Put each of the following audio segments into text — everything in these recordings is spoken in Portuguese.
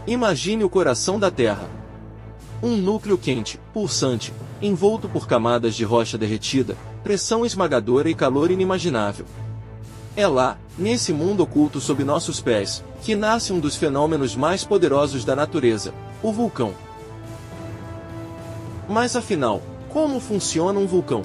Imagine o coração da Terra. Um núcleo quente, pulsante, envolto por camadas de rocha derretida, pressão esmagadora e calor inimaginável. É lá, nesse mundo oculto sob nossos pés, que nasce um dos fenômenos mais poderosos da natureza, o vulcão. Mas afinal, como funciona um vulcão?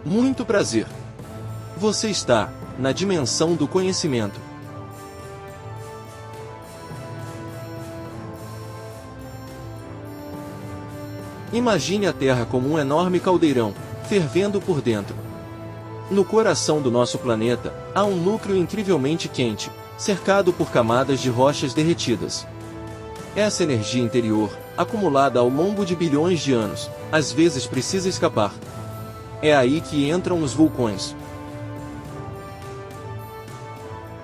Muito prazer. Você está na dimensão do conhecimento. Imagine a Terra como um enorme caldeirão, fervendo por dentro. No coração do nosso planeta, há um núcleo incrivelmente quente, cercado por camadas de rochas derretidas. Essa energia interior, acumulada ao longo de bilhões de anos, às vezes precisa escapar. É aí que entram os vulcões.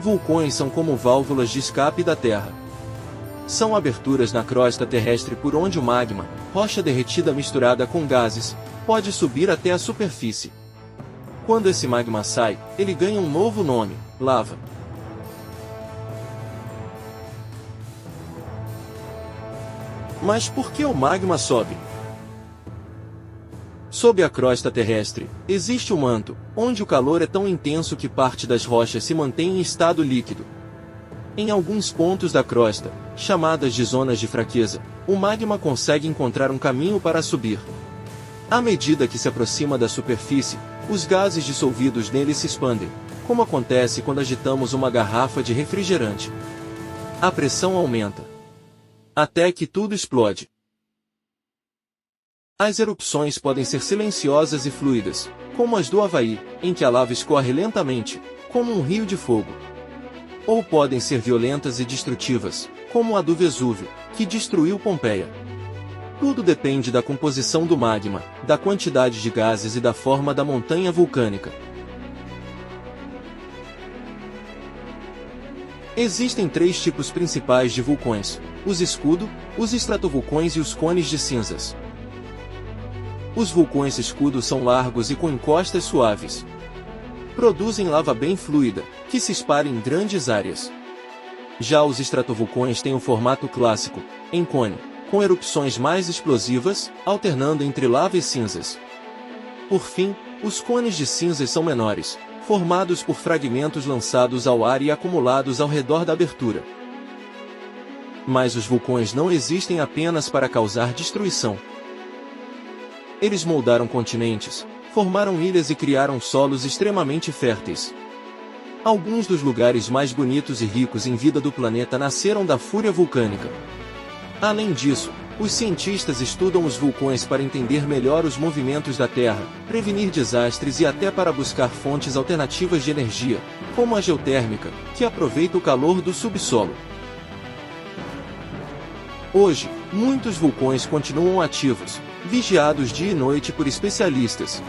Vulcões são como válvulas de escape da Terra. São aberturas na crosta terrestre por onde o magma, rocha derretida misturada com gases, pode subir até a superfície. Quando esse magma sai, ele ganha um novo nome: lava. Mas por que o magma sobe? Sob a crosta terrestre, existe um manto, onde o calor é tão intenso que parte das rochas se mantém em estado líquido. Em alguns pontos da crosta, chamadas de zonas de fraqueza, o magma consegue encontrar um caminho para subir. À medida que se aproxima da superfície, os gases dissolvidos nele se expandem, como acontece quando agitamos uma garrafa de refrigerante. A pressão aumenta, até que tudo explode. As erupções podem ser silenciosas e fluidas, como as do Havaí, em que a lava escorre lentamente, como um rio de fogo. Ou podem ser violentas e destrutivas, como a do Vesúvio, que destruiu Pompeia. Tudo depende da composição do magma, da quantidade de gases e da forma da montanha vulcânica. Existem 3 tipos principais de vulcões: os escudo, os estratovulcões e os cones de cinzas. Os vulcões escudo são largos e com encostas suaves. Produzem lava bem fluida, que se espalha em grandes áreas. Já os estratovulcões têm o formato clássico, em cone, com erupções mais explosivas, alternando entre lava e cinzas. Por fim, os cones de cinzas são menores, formados por fragmentos lançados ao ar e acumulados ao redor da abertura. Mas os vulcões não existem apenas para causar destruição. Eles moldaram continentes, formaram ilhas e criaram solos extremamente férteis. Alguns dos lugares mais bonitos e ricos em vida do planeta nasceram da fúria vulcânica. Além disso, os cientistas estudam os vulcões para entender melhor os movimentos da Terra, prevenir desastres e até para buscar fontes alternativas de energia, como a geotérmica, que aproveita o calor do subsolo. Hoje, muitos vulcões continuam ativos, vigiados dia e noite por especialistas.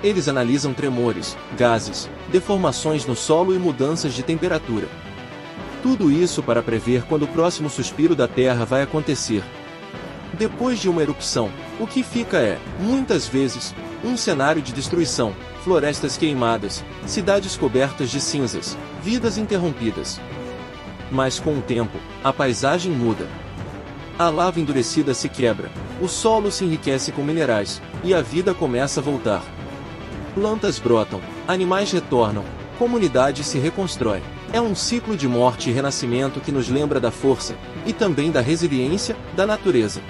Eles analisam tremores, gases, deformações no solo e mudanças de temperatura. Tudo isso para prever quando o próximo suspiro da Terra vai acontecer. Depois de uma erupção, o que fica é, muitas vezes, um cenário de destruição, florestas queimadas, cidades cobertas de cinzas, vidas interrompidas. Mas com o tempo, a paisagem muda. A lava endurecida se quebra, o solo se enriquece com minerais, e a vida começa a voltar. Plantas brotam, animais retornam, comunidades se reconstroem. É um ciclo de morte e renascimento que nos lembra da força, e também da resiliência, da natureza.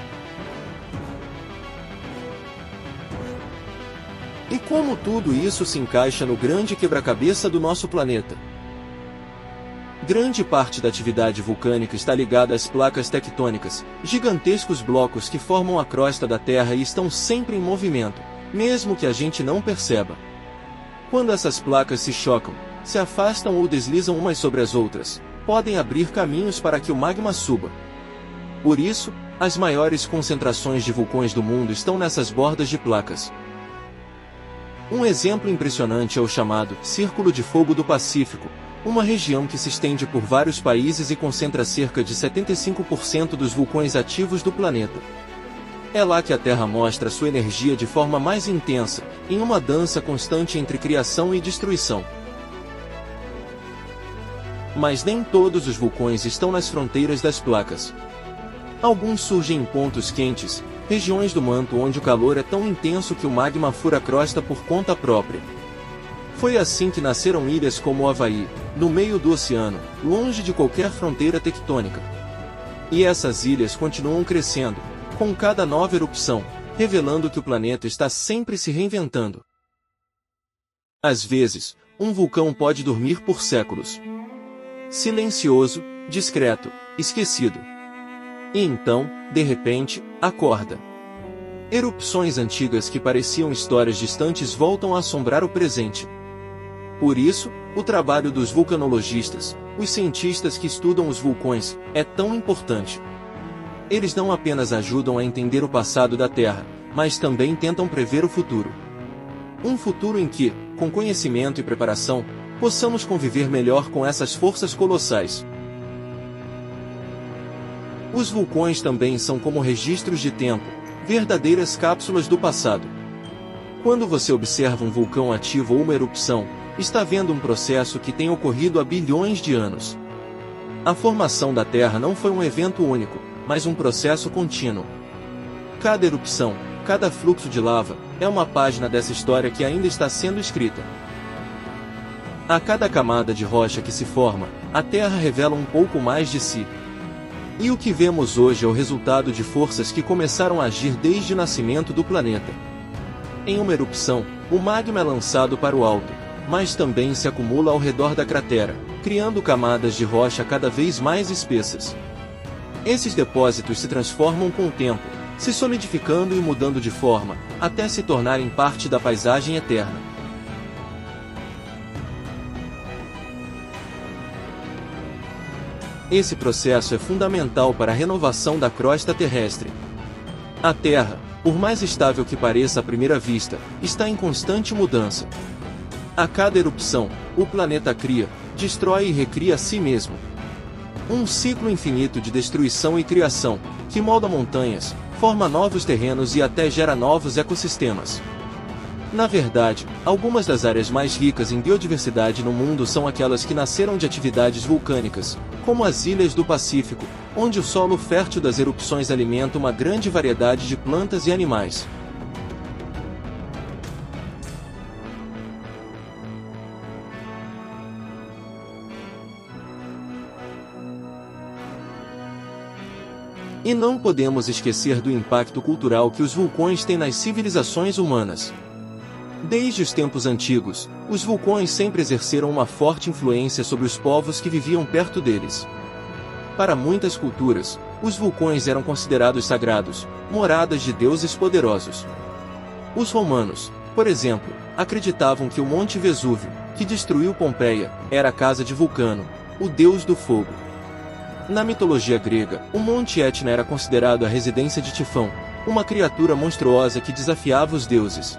E como tudo isso se encaixa no grande quebra-cabeça do nosso planeta? Grande parte da atividade vulcânica está ligada às placas tectônicas, gigantescos blocos que formam a crosta da Terra e estão sempre em movimento, mesmo que a gente não perceba. Quando essas placas se chocam, se afastam ou deslizam umas sobre as outras, podem abrir caminhos para que o magma suba. Por isso, as maiores concentrações de vulcões do mundo estão nessas bordas de placas. Um exemplo impressionante é o chamado Círculo de Fogo do Pacífico, uma região que se estende por vários países e concentra cerca de 75% dos vulcões ativos do planeta. É lá que a Terra mostra sua energia de forma mais intensa, em uma dança constante entre criação e destruição. Mas nem todos os vulcões estão nas fronteiras das placas. Alguns surgem em pontos quentes, regiões do manto onde o calor é tão intenso que o magma fura a crosta por conta própria. Foi assim que nasceram ilhas como o Havaí, no meio do oceano, longe de qualquer fronteira tectônica. E essas ilhas continuam crescendo, com cada nova erupção, revelando que o planeta está sempre se reinventando. Às vezes, um vulcão pode dormir por séculos. Silencioso, discreto, esquecido. E então, de repente, acorda. Erupções antigas que pareciam histórias distantes voltam a assombrar o presente. Por isso, o trabalho dos vulcanologistas, os cientistas que estudam os vulcões, é tão importante. Eles não apenas ajudam a entender o passado da Terra, mas também tentam prever o futuro. Um futuro em que, com conhecimento e preparação, possamos conviver melhor com essas forças colossais. Os vulcões também são como registros de tempo, verdadeiras cápsulas do passado. Quando você observa um vulcão ativo ou uma erupção, está vendo um processo que tem ocorrido há bilhões de anos. A formação da Terra não foi um evento único, mas um processo contínuo. Cada erupção, cada fluxo de lava, é uma página dessa história que ainda está sendo escrita. A cada camada de rocha que se forma, a Terra revela um pouco mais de si. E o que vemos hoje é o resultado de forças que começaram a agir desde o nascimento do planeta. Em uma erupção, o magma é lançado para o alto, mas também se acumula ao redor da cratera, criando camadas de rocha cada vez mais espessas. Esses depósitos se transformam com o tempo, se solidificando e mudando de forma, até se tornarem parte da paisagem eterna. Esse processo é fundamental para a renovação da crosta terrestre. A Terra, por mais estável que pareça à primeira vista, está em constante mudança. A cada erupção, o planeta cria, destrói e recria a si mesmo. Um ciclo infinito de destruição e criação, que molda montanhas, forma novos terrenos e até gera novos ecossistemas. Na verdade, algumas das áreas mais ricas em biodiversidade no mundo são aquelas que nasceram de atividades vulcânicas, como as ilhas do Pacífico, onde o solo fértil das erupções alimenta uma grande variedade de plantas e animais. E não podemos esquecer do impacto cultural que os vulcões têm nas civilizações humanas. Desde os tempos antigos, os vulcões sempre exerceram uma forte influência sobre os povos que viviam perto deles. Para muitas culturas, os vulcões eram considerados sagrados, moradas de deuses poderosos. Os romanos, por exemplo, acreditavam que o Monte Vesúvio, que destruiu Pompeia, era a casa de Vulcano, o deus do fogo. Na mitologia grega, o Monte Etna era considerado a residência de Tifão, uma criatura monstruosa que desafiava os deuses.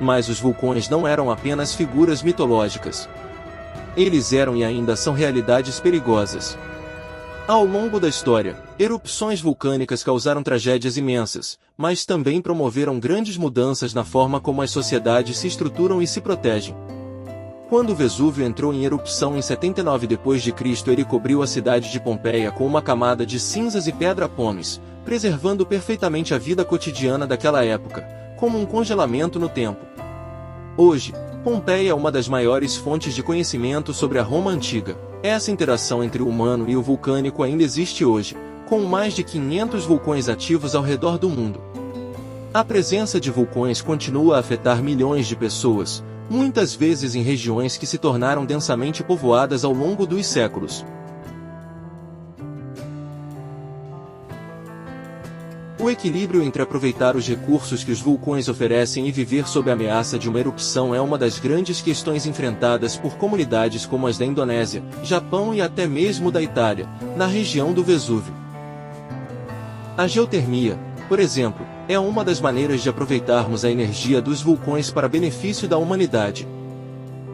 Mas os vulcões não eram apenas figuras mitológicas. Eles eram e ainda são realidades perigosas. Ao longo da história, erupções vulcânicas causaram tragédias imensas, mas também promoveram grandes mudanças na forma como as sociedades se estruturam e se protegem. Quando o Vesúvio entrou em erupção em 79 d.C., ele cobriu a cidade de Pompeia com uma camada de cinzas e pedra-pomes, preservando perfeitamente a vida cotidiana daquela época, como um congelamento no tempo. Hoje, Pompeia é uma das maiores fontes de conhecimento sobre a Roma antiga. Essa interação entre o humano e o vulcânico ainda existe hoje, com mais de 500 vulcões ativos ao redor do mundo. A presença de vulcões continua a afetar milhões de pessoas, muitas vezes em regiões que se tornaram densamente povoadas ao longo dos séculos. O equilíbrio entre aproveitar os recursos que os vulcões oferecem e viver sob a ameaça de uma erupção é uma das grandes questões enfrentadas por comunidades como as da Indonésia, Japão e até mesmo da Itália, na região do Vesúvio. A geotermia, por exemplo, é uma das maneiras de aproveitarmos a energia dos vulcões para benefício da humanidade.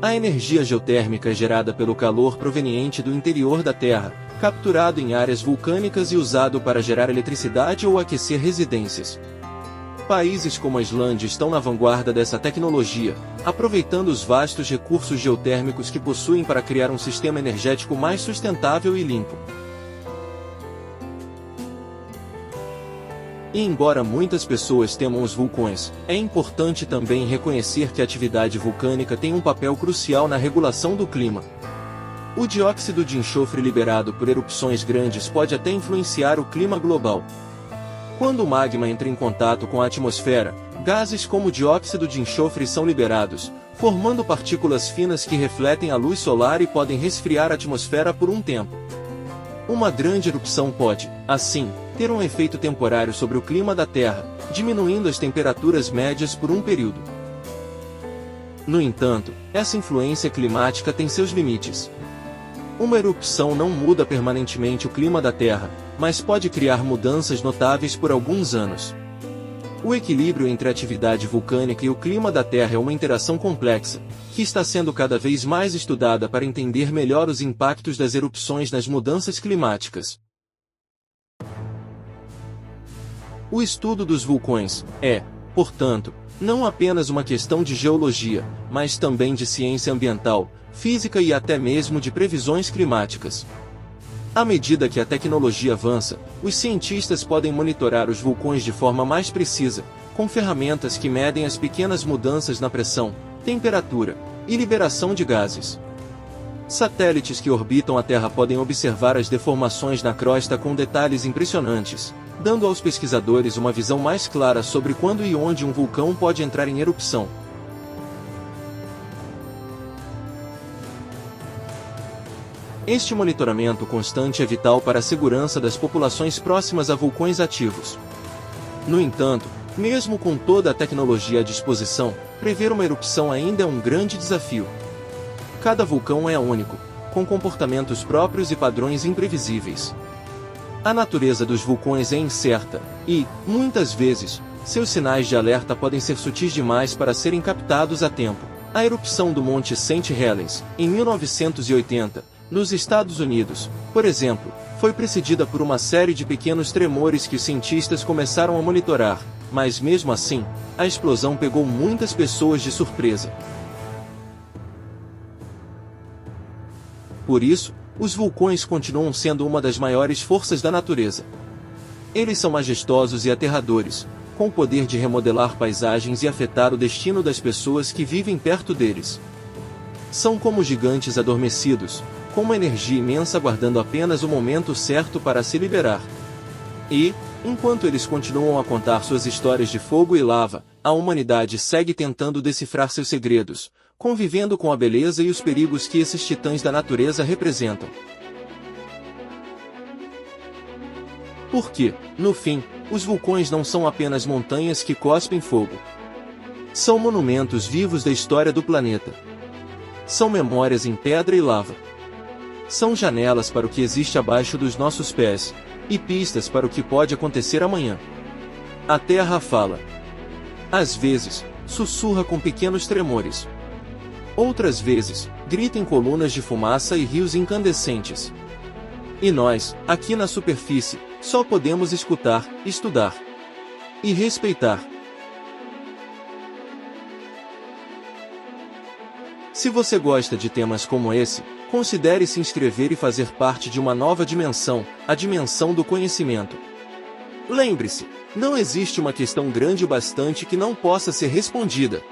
A energia geotérmica é gerada pelo calor proveniente do interior da Terra, capturado em áreas vulcânicas e usado para gerar eletricidade ou aquecer residências. Países como a Islândia estão na vanguarda dessa tecnologia, aproveitando os vastos recursos geotérmicos que possuem para criar um sistema energético mais sustentável e limpo. E embora muitas pessoas temam os vulcões, é importante também reconhecer que a atividade vulcânica tem um papel crucial na regulação do clima. O dióxido de enxofre liberado por erupções grandes pode até influenciar o clima global. Quando o magma entra em contato com a atmosfera, gases como dióxido de enxofre são liberados, formando partículas finas que refletem a luz solar e podem resfriar a atmosfera por um tempo. Uma grande erupção pode, assim, ter um efeito temporário sobre o clima da Terra, diminuindo as temperaturas médias por um período. No entanto, essa influência climática tem seus limites. Uma erupção não muda permanentemente o clima da Terra, mas pode criar mudanças notáveis por alguns anos. O equilíbrio entre a atividade vulcânica e o clima da Terra é uma interação complexa, que está sendo cada vez mais estudada para entender melhor os impactos das erupções nas mudanças climáticas. O estudo dos vulcões é, portanto, não apenas uma questão de geologia, mas também de ciência ambiental, física e até mesmo de previsões climáticas. À medida que a tecnologia avança, os cientistas podem monitorar os vulcões de forma mais precisa, com ferramentas que medem as pequenas mudanças na pressão, temperatura e liberação de gases. Satélites que orbitam a Terra podem observar as deformações na crosta com detalhes impressionantes, dando aos pesquisadores uma visão mais clara sobre quando e onde um vulcão pode entrar em erupção. Este monitoramento constante é vital para a segurança das populações próximas a vulcões ativos. No entanto, mesmo com toda a tecnologia à disposição, prever uma erupção ainda é um grande desafio. Cada vulcão é único, com comportamentos próprios e padrões imprevisíveis. A natureza dos vulcões é incerta, e, muitas vezes, seus sinais de alerta podem ser sutis demais para serem captados a tempo. A erupção do Monte St. Helens, em 1980, nos Estados Unidos, por exemplo, foi precedida por uma série de pequenos tremores que os cientistas começaram a monitorar, mas mesmo assim, a explosão pegou muitas pessoas de surpresa. Por isso, os vulcões continuam sendo uma das maiores forças da natureza. Eles são majestosos e aterradores, com o poder de remodelar paisagens e afetar o destino das pessoas que vivem perto deles. São como gigantes adormecidos, com uma energia imensa aguardando apenas o momento certo para se liberar. E, enquanto eles continuam a contar suas histórias de fogo e lava, a humanidade segue tentando decifrar seus segredos, convivendo com a beleza e os perigos que esses titãs da natureza representam. Porque, no fim, os vulcões não são apenas montanhas que cospem fogo. São monumentos vivos da história do planeta. São memórias em pedra e lava. São janelas para o que existe abaixo dos nossos pés, e pistas para o que pode acontecer amanhã. A Terra fala. Às vezes, sussurra com pequenos tremores. Outras vezes, grita em colunas de fumaça e rios incandescentes. E nós, aqui na superfície, só podemos escutar, estudar e respeitar. Se você gosta de temas como esse, considere se inscrever e fazer parte de uma nova dimensão, a dimensão do conhecimento. Lembre-se, não existe uma questão grande o bastante que não possa ser respondida.